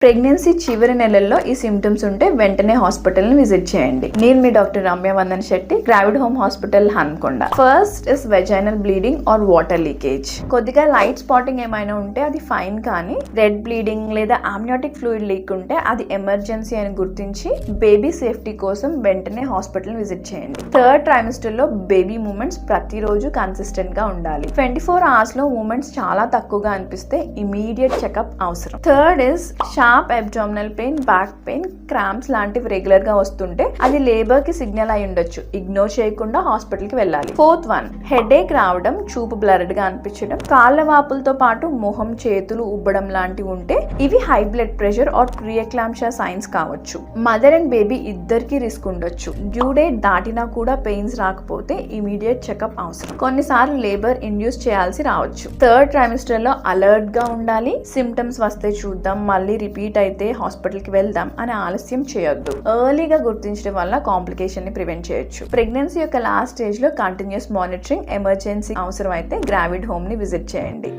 Pregnancy చివరి నెలల్లో ఈ సిమ్టమ్స్ ఉంటే వెంటనే హాస్పిటల్ ని విజిట్ చేయండి. నేను మీ doctor Ramya Vandan Shetty, Gravid Home Hospital Hanamkonda. First is vaginal bleeding or water leakage. కొద్దిగా లైట్ స్పాటింగ్ ఏమైనా ఉంటే అది ఫైన్, కానీ రెడ్ బ్లీడింగ్ లేదా ఆమ్నియాటిక్ ఫ్లూయిడ్ లీక్ ఉంటే అది ఎమర్జెన్సీ అని గుర్తించి బేబీ సేఫ్టీ కోసం వెంటనే హాస్పిటల్ విజిట్ చేయండి. థర్డ్ ట్రైమిస్టర్ లో బేబీ మూమెంట్స్ ప్రతిరోజు కన్సిస్టెంట్ గా ఉండాలి. 24 hours లో మూమెంట్స్ చాలా తక్కువగా అనిపిస్తే ఇమీడియట్ చెకప్ అవసరం. Third is sharp abdominal pain, back pain, cramps లాంటివి రెగ్యులర్ గా వస్తుంటే అది లేబర్ కి సిగ్నల్ అయి ఉండొచ్చు. ఇగ్నోర్ చేయకుండా హాస్పిటల్ కి వెళ్ళాలి. ఫోర్త్ వన్, హెడేక్ రావడం, చూపు బ్లర్డ్ గా అనిపించడం, కాళ్ళ వాపులతో పాటు మొహం, చేతులు ఉబ్బడం లాంటివి ఉంటే ఇవి high blood pressure or preeclampsia signs కావచ్చు. మదర్ అండ్ బేబీ ఇద్దరికి రిస్క్ ఉండొచ్చు. డ్యూ డేట్ దాటినా కూడా పెయిన్స్ రాకపోతే ఇమీడియట్ చెకప్ అవసరం. కొన్నిసార్లు లేబర్ ఇండ్యూస్ చేయాల్సి రావచ్చు. థర్డ్ ట్రైమిస్టర్ లో అలర్ట్ గా ఉండాలి. సిమ్టమ్స్ వస్తే చూద్దాం, మళ్ళీ రిపీట్ అయితే హాస్పిటల్ కి వెళ్దాం అని ఆలస్యం చేయొద్దు. ఎర్లీగా గుర్తించడం వల్ల కాంప్లికేషన్ ని ప్రివెంట్ చేయొచ్చు. ప్రెగ్నెన్సీ యొక్క లాస్ట్ స్టేజ్ లో కంటిన్యూస్ మానిటరింగ్, ఎమర్జెన్సీ అవసరం అయితే గ్రావిడ్ హోమ్ ని విజిట్ చేయండి.